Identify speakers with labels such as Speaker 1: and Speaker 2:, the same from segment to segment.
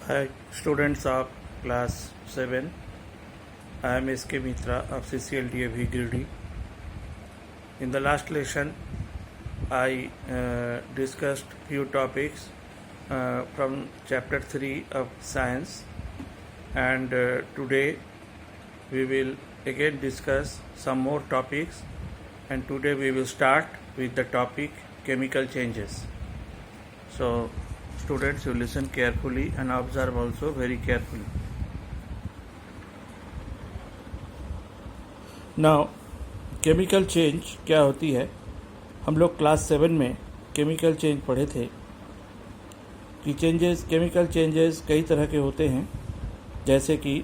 Speaker 1: Hi, students of class 7. I am SK Mitra of CCLDA Vigirdi. In the last lesson, I discussed few topics from chapter 3 of science, and today we will again discuss some more topics, and today we will start with the topic chemical changes. So students, you listen carefully and observe also very carefully. Now, chemical change क्या होती है? हम लोग class 7 में chemical change पढ़े थे कि chemical changes कई तरह के होते हैं, जैसे कि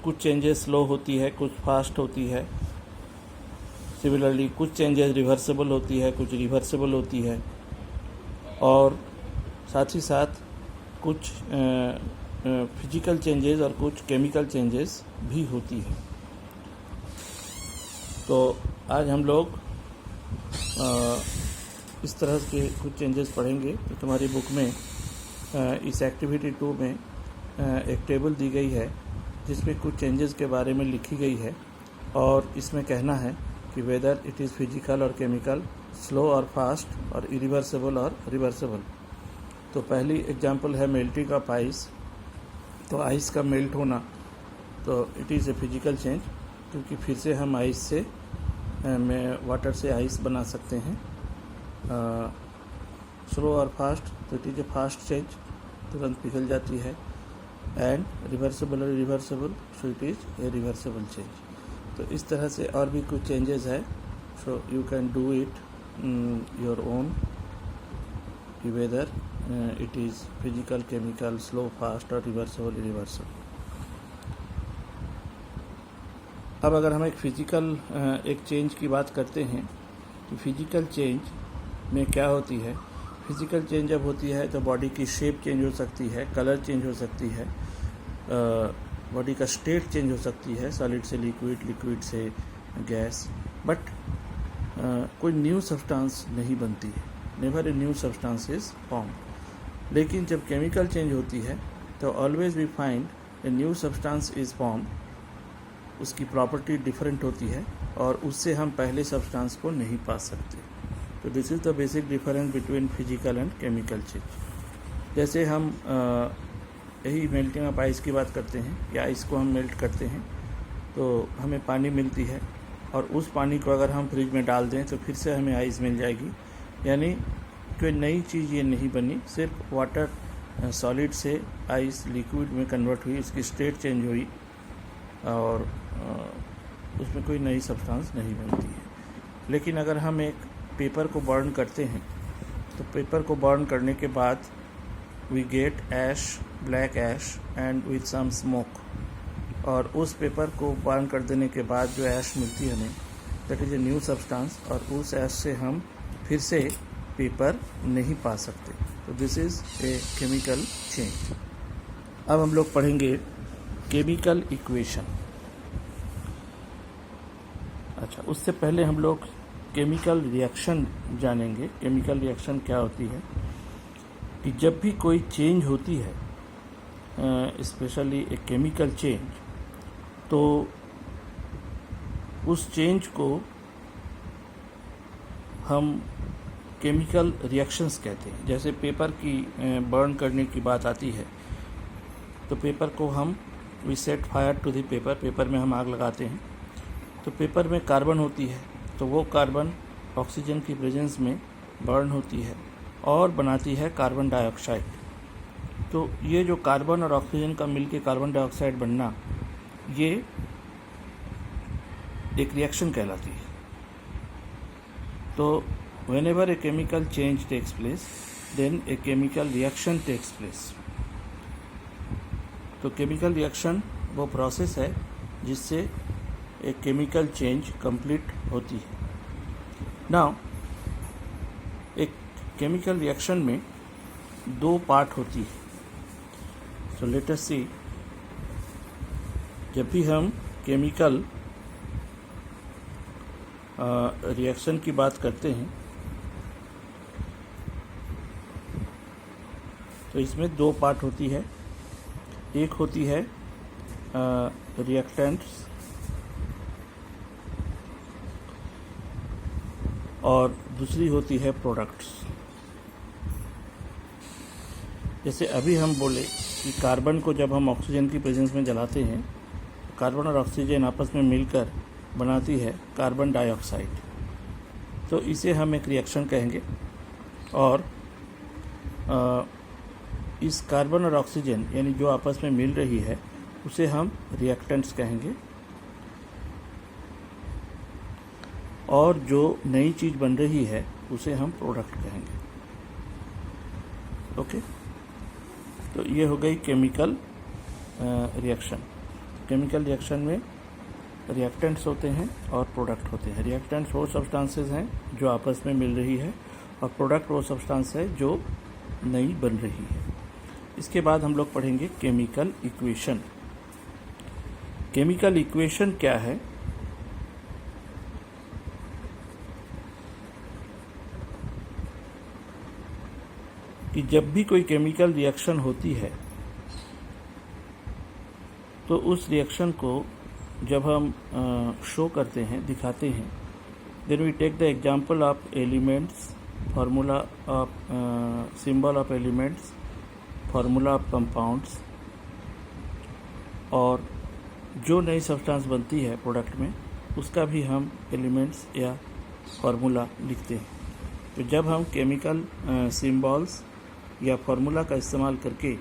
Speaker 1: कुछ चेंजेस स्लो होती है, कुछ फास्ट होती है. सिमिलरली कुछ चेंजेस रिवर्सिबल होती है, कुछ रिवर्सिबल होती है, और साथ ही साथ कुछ फिजिकल चेंजेस और कुछ केमिकल चेंजेस भी होती है. तो आज हम लोग इस तरह के कुछ चेंजेस पढ़ेंगे. तो तुम्हारी बुक में इस एक्टिविटी 2 में एक टेबल दी गई है जिसमें कुछ चेंजेस के बारे में लिखी गई है, और इसमें कहना है कि वेदर इट इज़ फिजिकल और केमिकल, स्लो और फास्ट, और इरिवर्सिबल और रिवर्सिबल. तो पहली एग्जांपल है मेल्टिंग ऑफ आइस. तो आइस का मेल्ट होना, तो it is a physical change, क्योंकि फिर से हम आइस से वाटर से आइस बना सकते हैं. स्लो और फास्ट, तो it is A fast change, तुरंत पिघल जाती है. एंड रिवर्सिबल और reversible, so it is A reversible change. तो इस तरह से और भी कुछ चेंजेस है. So you can do it your own, whether it is physical, chemical, slow, fast और रिवर्सिबल, इरिवर्सिबल. अब अगर हम एक फ़िज़िकल एक चेंज की बात करते हैं, तो फिज़िकल चेंज में क्या होती है? फिज़िकल चेंज जब होती है तो बॉडी की शेप चेंज हो सकती है, कलर चेंज हो सकती है, बॉडी का स्टेट चेंज हो सकती है, सॉलिड से लिक्विड, लिक्विड से गैस, बट कोई न्यू सब्सटेंस नहीं बनती है. Never a new substance is form. लेकिन जब केमिकल चेंज होती है तो always we find a new substance is form. उसकी प्रॉपर्टी डिफरेंट होती है और उससे हम पहले सब्सटेंस को नहीं पा सकते. तो this is the basic difference between physical and chemical change. जैसे हम यही मेल्टिंग ऑफ आइस की बात करते हैं, या आइस को हम मेल्ट करते हैं तो हमें पानी मिलती है, और उस पानी को अगर हम फ्रिज में डाल दें तो फिर से हमें आइस मिल जाएगी. यानी कोई नई चीज़ ये नहीं बनी, सिर्फ वाटर सॉलिड से आइस लिक्विड में कन्वर्ट हुई, उसकी स्टेट चेंज हुई, और उसमें कोई नई सब्सटेंस नहीं बनती है. लेकिन अगर हम एक पेपर को बर्न करते हैं, तो पेपर को बर्न करने के बाद we get ash, black ash and with some smoke, और उस पेपर को बर्न कर देने के बाद जो ऐश मिलती है हमें, that is a new substance, और उस ऐश से हम फिर से पेपर नहीं पा सकते. तो this is a chemical change. अब हम लोग पढ़ेंगे केमिकल इक्वेशन. अच्छा, उससे पहले हम लोग केमिकल रिएक्शन जानेंगे. केमिकल रिएक्शन क्या होती है? कि जब भी कोई चेंज होती है, स्पेशली एक केमिकल चेंज, तो उस चेंज को हम केमिकल रिएक्शंस कहते हैं. जैसे पेपर की बर्न करने की बात आती है, तो पेपर को हम we set fire to the paper, paper में हम आग लगाते हैं. तो पेपर में कार्बन होती है, तो वो कार्बन ऑक्सीजन की प्रेजेंस में बर्न होती है और बनाती है कार्बन डाइऑक्साइड. तो ये जो कार्बन और ऑक्सीजन का मिलके कार्बन डाइऑक्साइड बनना, ये एक रिएक्शन कहलाती है. तो whenever a chemical change takes place, then a chemical reaction takes place. तो केमिकल रिएक्शन वो प्रोसेस है जिससे एक केमिकल चेंज कंप्लीट होती है. नाउ, एक केमिकल रिएक्शन में 2 पार्ट होती है. सो लेट अस सी. जब भी हम केमिकल रिएक्शन की बात करते हैं, तो इसमें दो पार्ट होती है, एक होती है रिएक्टेंट्स और दूसरी होती है प्रोडक्ट्स। जैसे अभी हम बोले कि कार्बन को जब हम ऑक्सीजन की प्रेजेंस में जलाते हैं, कार्बन और ऑक्सीजन आपस में मिलकर बनाती है कार्बन डाइऑक्साइड, तो इसे हम एक रिएक्शन कहेंगे। और इस कार्बन और ऑक्सीजन यानी जो आपस में मिल रही है उसे हम रिएक्टेंट्स कहेंगे, और जो नई चीज़ बन रही है उसे हम प्रोडक्ट कहेंगे। ओके, तो ये हो गई केमिकल रिएक्शन। केमिकल रिएक्शन में रिएक्टेंट्स होते हैं और प्रोडक्ट होते हैं। रिएक्टेंट्स वो सब्सटेंसेस हैं जो आपस में मिल रही है, और प्रोडक्ट वो सब्सटेंस है जो नई बन रही है। इसके बाद हम लोग पढ़ेंगे केमिकल इक्वेशन। केमिकल इक्वेशन क्या है? कि जब भी कोई केमिकल रिएक्शन होती है तो उस रिएक्शन को जब हम शो करते हैं, दिखाते हैं, then we take the example of elements, formula of symbol of elements, formula of compounds, और जो नई सब्सटेंस बनती है प्रोडक्ट में उसका भी हम एलिमेंट्स या फार्मूला लिखते हैं। तो जब हम केमिकल सिंबल्स या फार्मूला का इस्तेमाल करके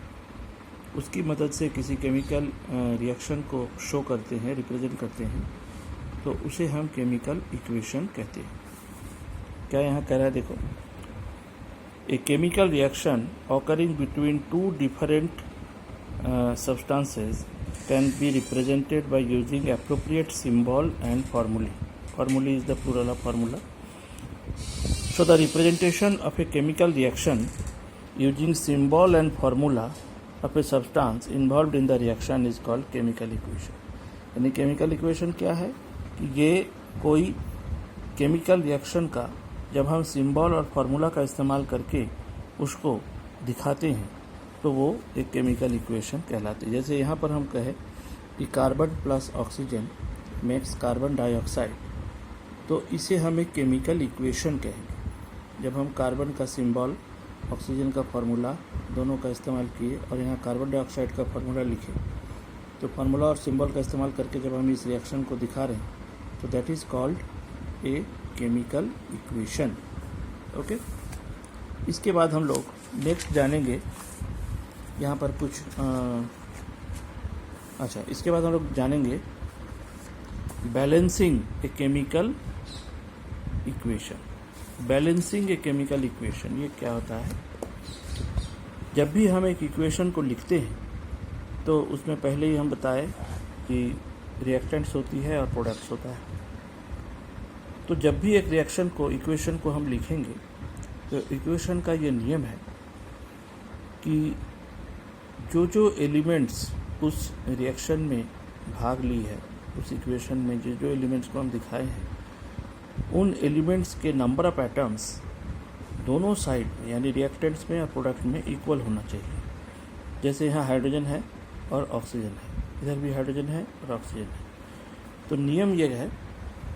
Speaker 1: उसकी मदद से किसी केमिकल रिएक्शन को शो करते हैं, रिप्रेजेंट करते हैं, तो उसे हम केमिकल इक्वेशन कहते हैं। क्या यहाँ कह रहा है? देखो, a chemical reaction occurring between two different substances can be represented by using appropriate symbol and formulae. Formulae is the plural of formula. So the representation of a chemical reaction using symbol and formula of a substance involved in the reaction is called chemical equation. यानी chemical equation क्या है कि ये कोई chemical reaction का जब हम symbol और formula का इस्तेमाल करके उसको दिखाते हैं तो वो एक केमिकल इक्वेशन कहलाती है। जैसे यहाँ पर हम कहें कि carbon plus oxygen makes carbon dioxide, तो इसे हम एक केमिकल इक्वेशन कहेंगे। जब हम कार्बन का सिंबल, ऑक्सीजन का फार्मूला दोनों का इस्तेमाल किए और यहाँ कार्बन डाइऑक्साइड का फार्मूला लिखे, तो फार्मूला और सिंबल का इस्तेमाल करके जब हम इस रिएक्शन को दिखा रहे हैं तो that is called a chemical equation. Okay, इसके बाद हम लोग नेक्स्ट जानेंगे यहाँ पर कुछ इसके बाद हम लोग जानेंगे balancing a chemical equation. Balancing a chemical equation ये क्या होता है? जब भी हम एक इक्वेशन को लिखते हैं तो उसमें पहले ही हम बताए कि रिएक्टेंट्स होती है और प्रोडक्ट्स होता है। तो जब भी एक रिएक्शन को, इक्वेशन को हम लिखेंगे तो इक्वेशन का ये नियम है कि जो जो एलिमेंट्स उस रिएक्शन में भाग ली है, उस इक्वेशन में जो जो एलिमेंट्स को हम दिखाए हैं, उन एलिमेंट्स के नंबर ऑफ एटम्स दोनों साइड में यानी रिएक्टेंट्स में और प्रोडक्ट में इक्वल होना चाहिए। जैसे यहाँ हाइड्रोजन है और ऑक्सीजन है, इधर भी हाइड्रोजन है और ऑक्सीजन है। तो नियम यह है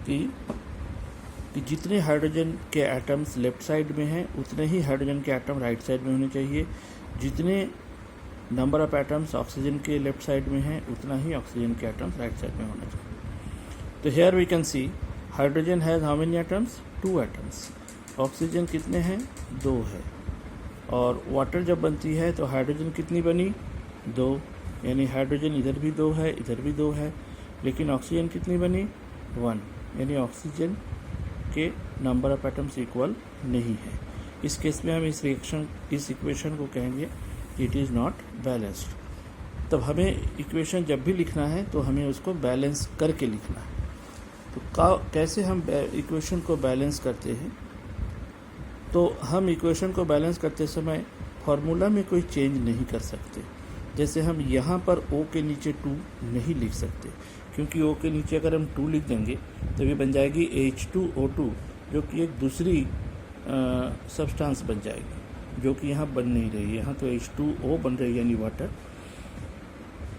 Speaker 1: कि जितने हाइड्रोजन के एटम्स लेफ्ट साइड में हैं उतने ही हाइड्रोजन के एटम राइट साइड में होने चाहिए। जितने नंबर ऑफ एटम्स ऑक्सीजन के लेफ्ट साइड में हैं उतना ही ऑक्सीजन के एटम्स राइट साइड में होना चाहिए। तो here we can see hydrogen has how many atoms? 2 atoms. Oxygen कितने हैं? 2 है। और वाटर जब बनती है तो हाइड्रोजन कितनी बनी? 2, यानी हाइड्रोजन इधर भी 2 है, इधर भी 2 है। लेकिन ऑक्सीजन कितनी बनी? 1, यानी ऑक्सीजन के नंबर ऑफ एटम्स इक्वल नहीं है। इस केस में हम इस इक्वेशन को कहेंगे इट इज़ नॉट बैलेंस्ड। तब हमें इक्वेशन जब भी लिखना है तो हमें उसको बैलेंस करके लिखना है। तो कैसे हम इक्वेशन को बैलेंस करते हैं? तो हम इक्वेशन को बैलेंस करते समय फार्मूला में कोई चेंज नहीं कर सकते। जैसे हम यहाँ पर O के नीचे 2 नहीं लिख सकते, क्योंकि O के नीचे अगर हम 2 लिख देंगे तो ये बन जाएगी H2O2, जो कि एक दूसरी सब्सटेंस बन जाएगी। जो कि यहाँ बन नहीं रही है, यहाँ तो H2O बन रही है यानी वाटर।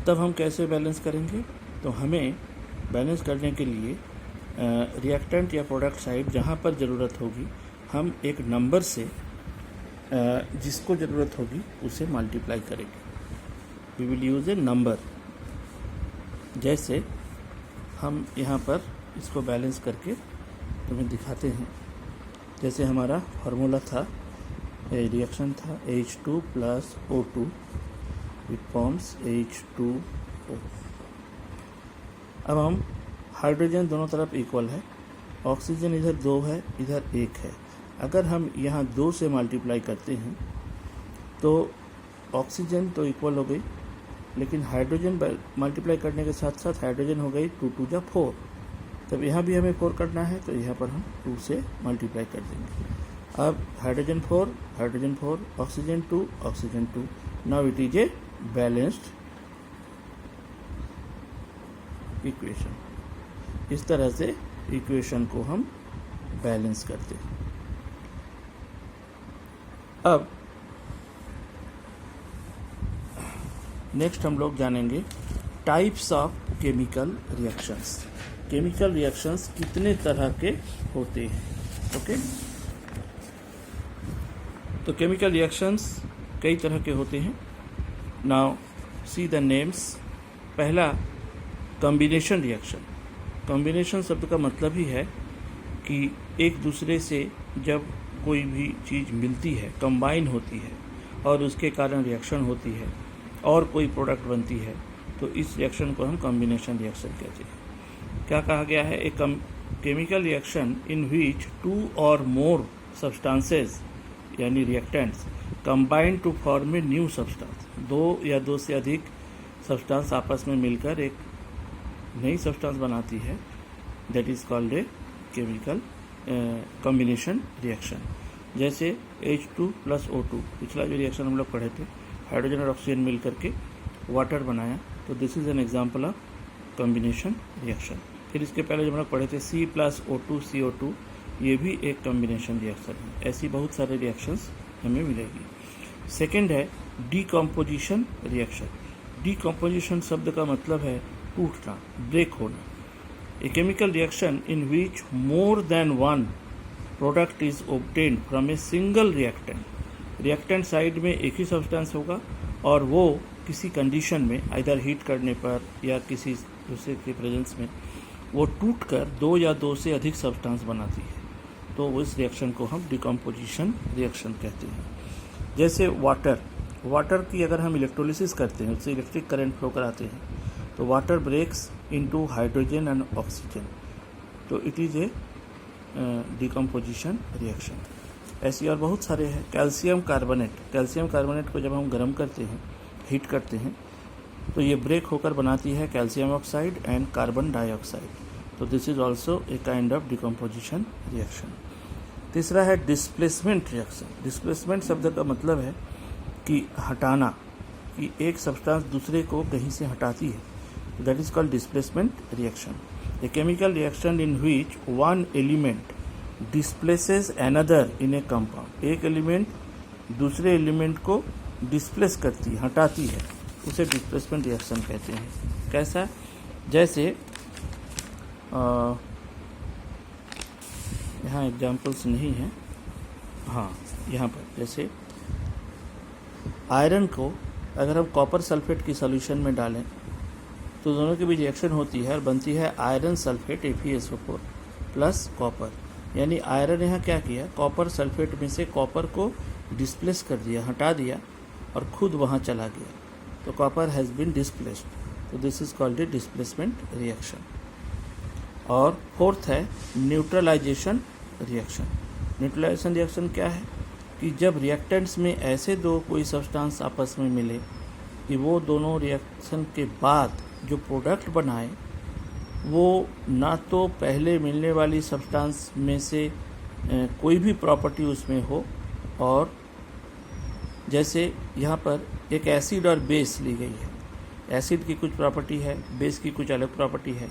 Speaker 1: तब हम कैसे बैलेंस करेंगे? तो हमें बैलेंस करने के लिए रिएक्टेंट या प्रोडक्ट साइड जहाँ पर ज़रूरत होगी हम एक नंबर से जिसको ज़रूरत होगी उसे मल्टीप्लाई करेंगे। We will use a number. जैसे हम यहाँ पर इसको बैलेंस करके तुम्हें दिखाते हैं। जैसे हमारा फार्मूला था, रिएक्शन था H2 + O2 it forms H2O। अब हम हाइड्रोजन दोनों तरफ इक्वल है, ऑक्सीजन इधर 2 है, इधर 1 है। अगर हम यहाँ 2 से मल्टीप्लाई करते हैं तो ऑक्सीजन तो इक्वल हो गई, लेकिन हाइड्रोजन मल्टीप्लाई करने के साथ साथ हाइड्रोजन हो गई 2 × 2 = 4। तब यहाँ भी हमें 4 करना है तो यहाँ पर हम 2 से मल्टीप्लाई कर देंगे। अब hydrogen 4, oxygen 2, oxygen 2। Now it is a balanced equation. इस तरह से इक्वेशन को हम बैलेंस करते हैं। अब नेक्स्ट हम लोग जानेंगे types of chemical reactions. Chemical reactions कितने तरह के होते हैं? ओके, तो केमिकल रिएक्शंस कई तरह के होते हैं। Now see the names. पहला कॉम्बिनेशन रिएक्शन। कॉम्बिनेशन शब्द का मतलब ही है कि एक दूसरे से जब कोई भी चीज़ मिलती है, कंबाइन होती है और उसके कारण रिएक्शन होती है और कोई प्रोडक्ट बनती है, तो इस रिएक्शन को हम कॉम्बिनेशन रिएक्शन कहते हैं। क्या कहा गया है? एक chemical reaction in which 2 or more substances यानी reactants combine to form a new substance. 2 या 2 से अधिक सब्सटेंस आपस में मिलकर एक नई सब्सटेंस बनाती है, that is called a chemical combination reaction. जैसे H2 + O2, पिछला जो रिएक्शन हम लोग पढ़े थे, हाइड्रोजन और ऑक्सीजन मिल करके वाटर बनाया, तो this is an example of combination reaction. फिर इसके पहले जो हम लोग पढ़े थे C + O2 CO2, ये भी एक कॉम्बिनेशन रिएक्शन है। ऐसी बहुत सारे रिएक्शंस हमें मिलेगी। सेकेंड है डीकम्पोजिशन रिएक्शन। डीकम्पोजिशन शब्द का मतलब है टूटना, ब्रेक होना। A chemical reaction in which more than one product is obtained from a single reactant. Reactant side में एक ही सब्सटेंस होगा और वो किसी कंडीशन में, आइदर हीट करने पर या किसी दूसरे के प्रेजेंस में, वो टूटकर 2 या 2 से अधिक सब्सटेंस बनाती है, तो उस रिएक्शन को हम डिकम्पोजिशन रिएक्शन कहते हैं। जैसे वाटर की अगर हम इलेक्ट्रोलिसिस करते हैं, उससे इलेक्ट्रिक करंट फ्लो कराते हैं, तो water breaks into hydrogen and oxygen, तो it is a decomposition reaction. ऐसी और बहुत सारे हैं। कैल्शियम कार्बोनेट को जब हम गर्म करते हैं, हीट करते हैं, तो ये ब्रेक होकर बनाती है calcium oxide and carbon dioxide, तो this is also a kind of decomposition reaction. तीसरा है डिस्प्लेसमेंट रिएक्शन। डिस्प्लेसमेंट शब्द का मतलब है कि हटाना, कि एक सब्सटेंस दूसरे को कहीं से हटाती है, that is called displacement reaction. A chemical reaction in which one element displaces another in A compound. एक एलिमेंट दूसरे एलिमेंट को डिस्प्लेस करती है, हटाती है, उसे डिस्प्लेसमेंट रिएक्शन कहते हैं। कैसा? जैसे यहाँ एग्जाम्पल्स नहीं है, हाँ यहाँ पर जैसे आयरन को अगर हम कॉपर सल्फेट की सॉल्यूशन में डालें तो दोनों के बीच रिएक्शन होती है और बनती है iron sulphate FeSO4 plus copper. यानी आयरन यहाँ क्या किया, कॉपर सल्फेट में से कॉपर को डिस्प्लेस कर दिया, हटा दिया और खुद वहाँ चला गया, तो कॉपर हैज़ बीन डिस्प्लेस्ड, तो this is called a displacement reaction. और फोर्थ है न्यूट्रलाइजेशन रिएक्शन। न्यूट्रलाइजेशन रिएक्शन क्या है कि जब रिएक्टेंट्स में ऐसे दो कोई सब्सटेंस आपस में मिले कि वो दोनों रिएक्शन के बाद जो प्रोडक्ट बनाए वो ना तो पहले मिलने वाली सब्सटेंस में से कोई भी प्रॉपर्टी उसमें हो, और जैसे यहाँ पर एक एसिड और बेस ली गई है, एसिड की कुछ प्रॉपर्टी है, बेस की कुछ अलग प्रॉपर्टी है,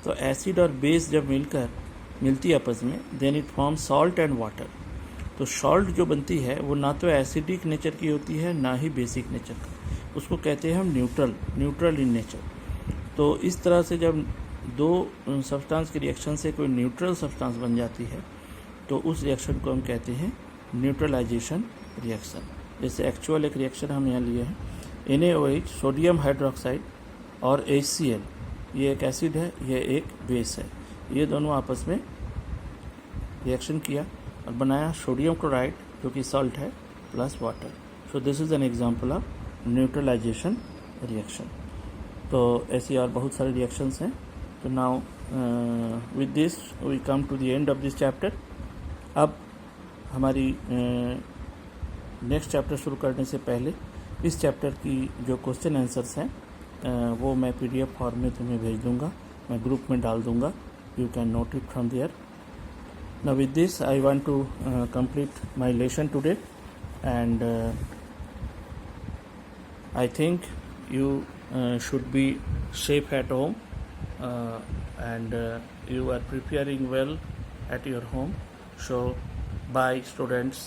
Speaker 1: तो एसिड और बेस जब मिलती है आपस में, then it form salt and water. तो तो सॉल्ट जो बनती है वो ना तो एसिडिक नेचर की होती है ना ही बेसिक नेचर का, उसको कहते हैं हम न्यूट्रल इन नेचर। तो इस तरह से जब दो सब्सटेंस के रिएक्शन से कोई न्यूट्रल सब्सटेंस बन जाती है तो उस रिएक्शन को हम कहते हैं न्यूट्रलाइजेशन रिएक्शन। जैसे एक्चुअल एक रिएक्शन हम यहाँ लिए हैं, NaOH सोडियम हाइड्रोक्साइड और HCl, ये एक एसिड है, ये एक बेस है, ये दोनों आपस में रिएक्शन किया और बनाया सोडियम क्लोराइड जो कि सॉल्ट है plus water. So this is an example of neutralization reaction. तो ऐसी और बहुत सारे रिएक्शंस हैं। तो now with this we come to the end of this chapter. अब हमारी नेक्स्ट चैप्टर शुरू करने से पहले इस चैप्टर की जो क्वेश्चन आंसर्स हैं वो मैं PDF फॉर्म में तुम्हें भेज दूंगा, मैं ग्रुप में डाल दूंगा, you can note it from there. Now with this I want to complete my lesson today, and I think you should be safe at home, and you are preparing well at your home. So bye students.